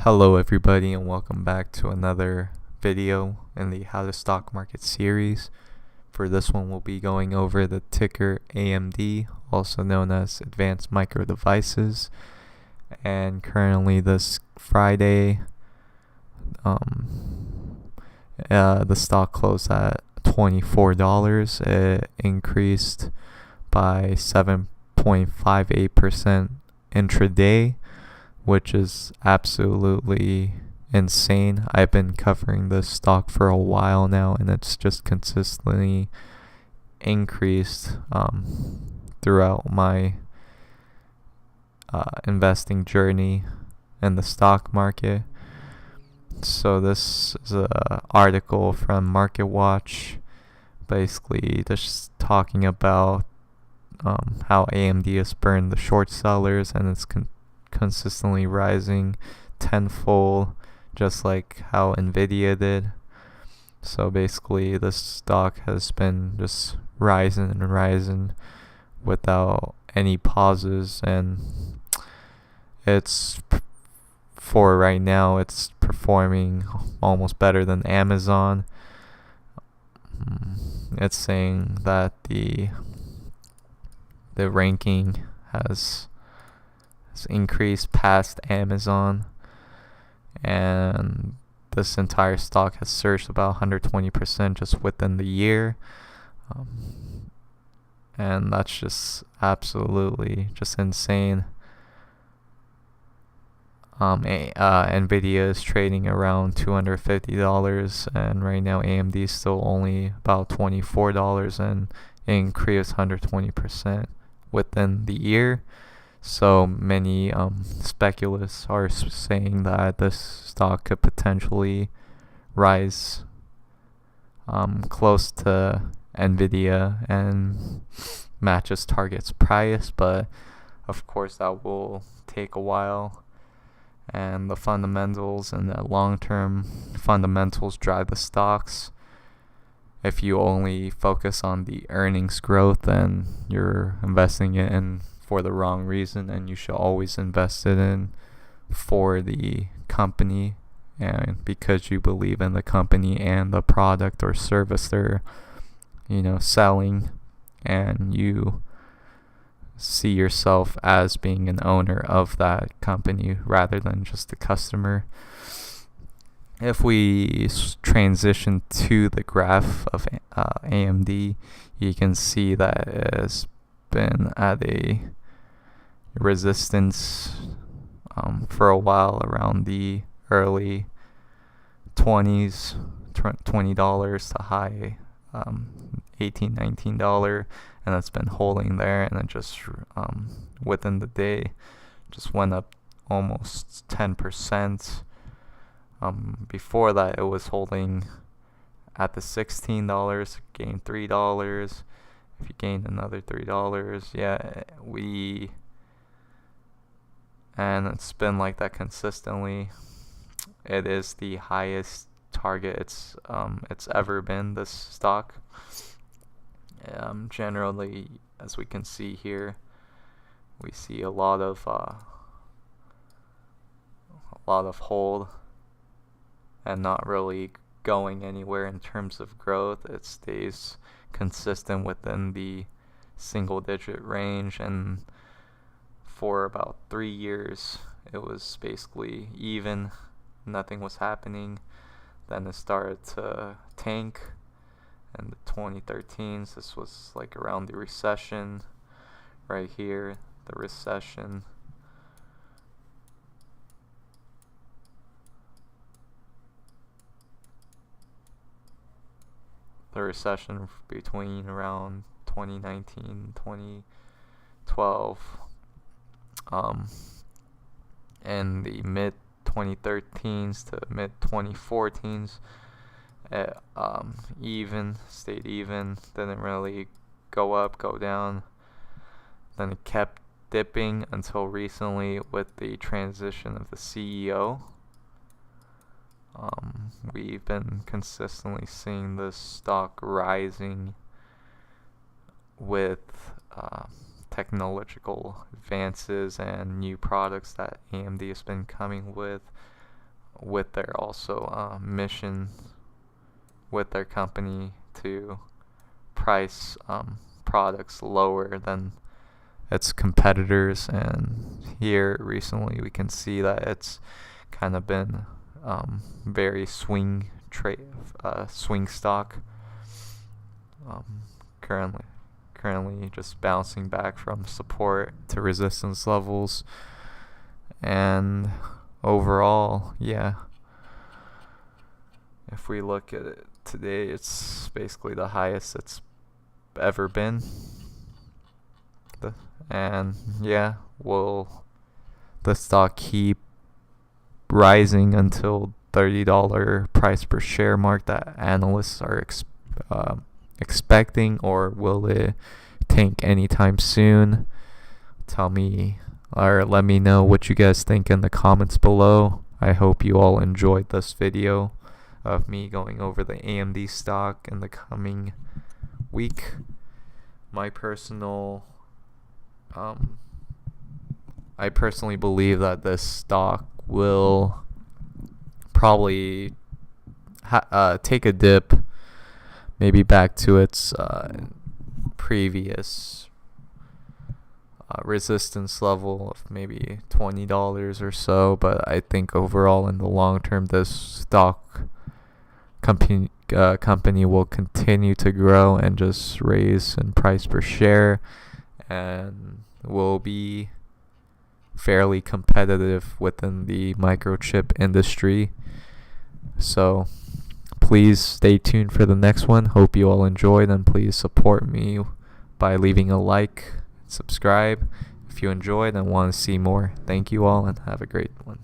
Hello everybody and welcome back to another video in the How to Stock Market series. For this one we'll be going over the ticker AMD, also known as Advanced Micro Devices. And currently this Friday, the stock closed at $24. It increased by 7.58% intraday, which is absolutely insane. I've been covering this stock for a while now, and it's just consistently increased throughout my investing journey in the stock market. So this is an article from MarketWatch, basically just talking about how AMD has burned the short sellers, and it's consistently rising tenfold, just like how Nvidia did. So basically this stock has been just rising and rising without any pauses, and for right now it's performing almost better than Amazon. It's saying that the ranking has increased past Amazon, and this entire stock has surged about 120% just within the year, and that's just absolutely just insane. Nvidia is trading around $250, and right now AMD is still only about $24, and it increased 120% within the year. So many speculators are saying that this stock could potentially rise close to Nvidia and match its target's price, but of course that will take a while, and the fundamentals and the long-term fundamentals drive the stocks. If you only focus on the earnings growth, then you're investing it in for the wrong reason, and you should always invest it in for the company and because you believe in the company and the product or service they're selling, and you see yourself as being an owner of that company rather than just a customer. If we transition to the graph of AMD, you can see that it has been at a resistance for a while around the early 20s, $20 to high $18, $19, and it's been holding there, and it just within the day just went up almost 10%. Before that it was holding at the $16, gained $3. If you gained another $3, and it's been like that consistently. It is the highest target it's ever been, this stock. Generally, as we can see here, we see a lot of hold and not really going anywhere in terms of growth. It stays consistent within the single digit range, and for about 3 years it was basically even, nothing was happening. Then it started to tank in the 2013s. This was like around the recession right here, the recession. The recession between around 2019 2012, in the mid 2013s to mid 2014s, it stayed even, didn't really go up, go down. Then it kept dipping until recently with the transition of the CEO. We've been consistently seeing this stock rising with technological advances and new products that AMD has been coming with. with their also mission with their company to price products lower than its competitors. And here recently we can see that it's kind of been very swing stock, currently just bouncing back from support to resistance levels. And overall, yeah, if we look at it today, it's basically the highest it's ever been. And yeah, will the stock keep rising until $30 price per share mark that analysts are expecting, or will it tank anytime soon? Tell me, or let me know what you guys think in the comments below. I hope you all enjoyed this video of me going over the AMD stock in the coming week. My personal I personally believe that this stock will probably take a dip, maybe back to its previous resistance level of maybe $20 or so. But I think overall in the long term, this stock company will continue to grow and just raise in price per share, and will be fairly competitive within the microchip industry. So please stay tuned for the next one. Hope you all enjoyed, and please support me by leaving a like, subscribe if you enjoyed and want to see more. Thank you all, and have a great one.